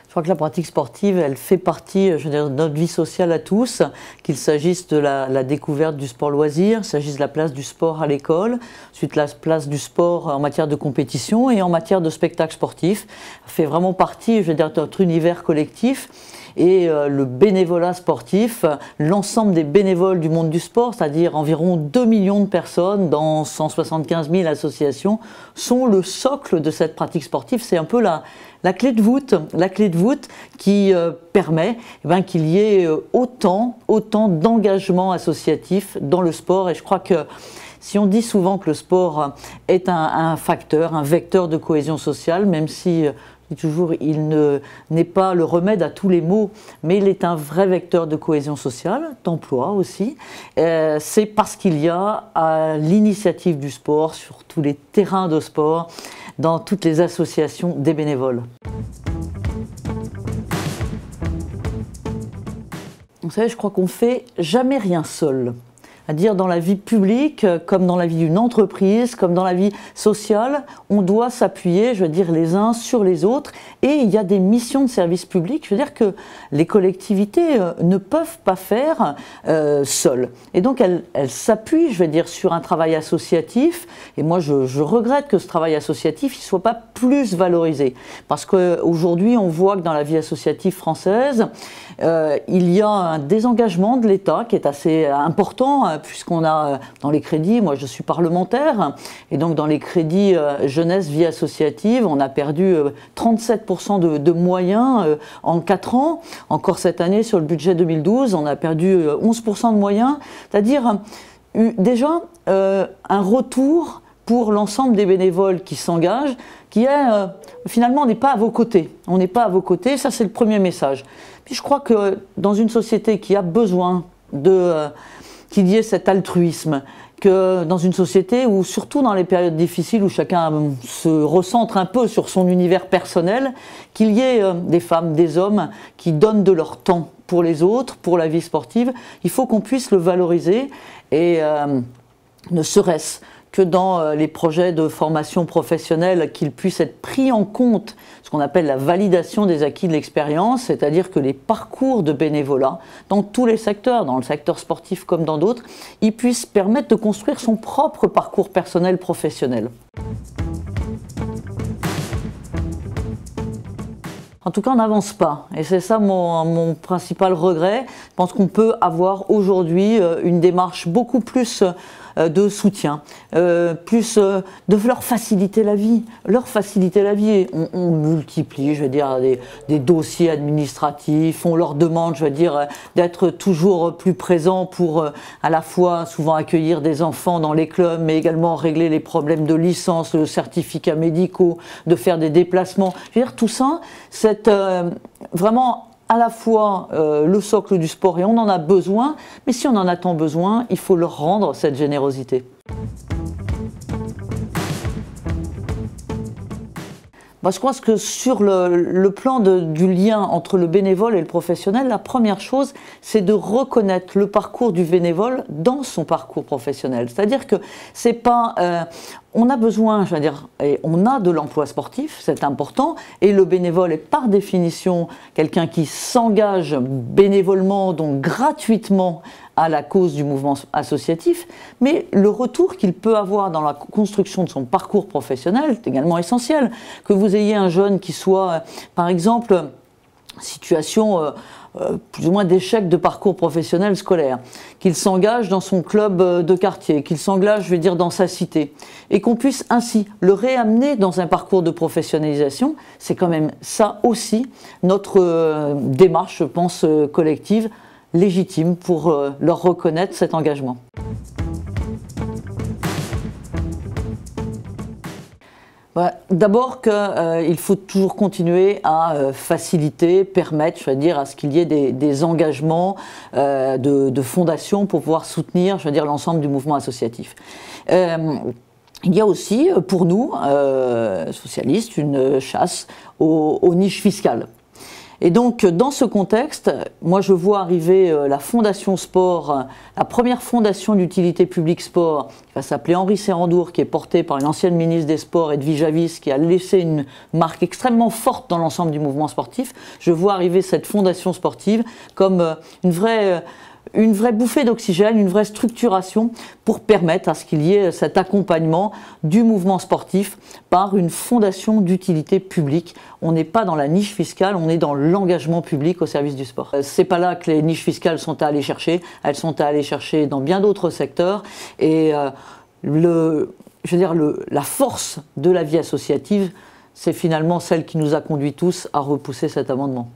Je crois que la pratique sportive, elle fait partie, je veux dire, de notre vie sociale à tous, qu'il s'agisse de la découverte du sport loisir, qu'il s'agisse de la place du sport à l'école, ensuite la place du sport en matière de compétition et en matière de spectacle sportif. Ça fait vraiment partie, je veux dire, de notre univers collectif. Et le bénévolat sportif, l'ensemble des bénévoles du monde du sport, c'est-à-dire environ 2 millions de personnes dans 175 000 associations, sont le socle de cette pratique sportive. C'est un peu la clé de voûte qui permet qu'il y ait autant d'engagement associatif dans le sport. Et je crois que si on dit souvent que le sport est un facteur, un vecteur de cohésion sociale, même si toujours, il n'est pas le remède à tous les maux, mais il est un vrai vecteur de cohésion sociale, d'emploi aussi. C'est parce qu'il y a à l'initiative du sport, sur tous les terrains de sport, dans toutes les associations des bénévoles. Vous savez, je crois qu'on ne fait jamais rien seul. À dire dans la vie publique, comme dans la vie d'une entreprise, comme dans la vie sociale, on doit s'appuyer, je veux dire, les uns sur les autres. Et il y a des missions de service public, je veux dire, que les collectivités ne peuvent pas faire seules. Et donc, elles s'appuient, je veux dire, sur un travail associatif. Et moi, je regrette que ce travail associatif ne soit pas plus valorisé. Parce qu'aujourd'hui, on voit que dans la vie associative française, il y a un désengagement de l'État qui est assez important, puisqu'on a dans les crédits, moi je suis parlementaire, et donc dans les crédits jeunesse vie associative, on a perdu 37% de moyens en 4 ans. Encore cette année, sur le budget 2012, on a perdu 11% de moyens, c'est-à-dire déjà un retour pour l'ensemble des bénévoles qui s'engagent, qui est finalement on n'est pas à vos côtés. On n'est pas à vos côtés, ça c'est le premier message. Puis je crois que dans une société qui a besoin qu'il y ait cet altruisme, que dans une société où, surtout dans les périodes difficiles où chacun se recentre un peu sur son univers personnel, qu'il y ait des femmes, des hommes qui donnent de leur temps pour les autres, pour la vie sportive, il faut qu'on puisse le valoriser et ne serait-ce que dans les projets de formation professionnelle, qu'ils puissent être pris en compte, ce qu'on appelle la validation des acquis de l'expérience, c'est-à-dire que les parcours de bénévolat, dans tous les secteurs, dans le secteur sportif comme dans d'autres, ils puissent permettre de construire son propre parcours personnel professionnel. En tout cas, on n'avance pas. Et c'est ça mon principal regret. Je pense qu'on peut avoir aujourd'hui une démarche beaucoup plus de soutien, plus de leur faciliter la vie. On multiplie, je veux dire, des dossiers administratifs. On leur demande, je veux dire, d'être toujours plus présents pour à la fois souvent accueillir des enfants dans les clubs, mais également régler les problèmes de licence, de certificats médicaux, de faire des déplacements. Je veux dire, tout ça, c'est vraiment à la fois le socle du sport et on en a besoin, mais si on en a tant besoin, il faut leur rendre cette générosité. Moi, je pense que sur le plan du lien entre le bénévole et le professionnel, la première chose, c'est de reconnaître le parcours du bénévole dans son parcours professionnel. C'est-à-dire que c'est pas... on a besoin, je veux dire, et on a de l'emploi sportif, c'est important, et le bénévole est par définition quelqu'un qui s'engage bénévolement, donc gratuitement, à la cause du mouvement associatif, mais le retour qu'il peut avoir dans la construction de son parcours professionnel est également essentiel. Que vous ayez un jeune qui soit, par exemple, situation plus ou moins d'échec de parcours professionnel scolaire, qu'il s'engage dans son club de quartier, qu'il s'engage, je vais dire, dans sa cité, et qu'on puisse ainsi le réamener dans un parcours de professionnalisation, c'est quand même ça aussi notre démarche, je pense, collective, légitime pour leur reconnaître cet engagement. D'abord qu'il faut toujours continuer à faciliter, permettre, je veux dire, à ce qu'il y ait des engagements de fondation pour pouvoir soutenir, je veux dire, l'ensemble du mouvement associatif. Il y a aussi, pour nous, socialistes, une chasse aux niches fiscales. Et donc, dans ce contexte, moi je vois arriver la Fondation Sport, la première fondation d'utilité publique sport, qui va s'appeler Henri Serrandour, qui est portée par une ancienne ministre des Sports, Edwige Avis, qui a laissé une marque extrêmement forte dans l'ensemble du mouvement sportif. Je vois arriver cette fondation sportive comme une vraie bouffée d'oxygène, une vraie structuration pour permettre à ce qu'il y ait cet accompagnement du mouvement sportif par une fondation d'utilité publique. On n'est pas dans la niche fiscale, on est dans l'engagement public au service du sport. C'est pas là que les niches fiscales sont à aller chercher, elles sont à aller chercher dans bien d'autres secteurs et la force de la vie associative, c'est finalement celle qui nous a conduits tous à repousser cet amendement.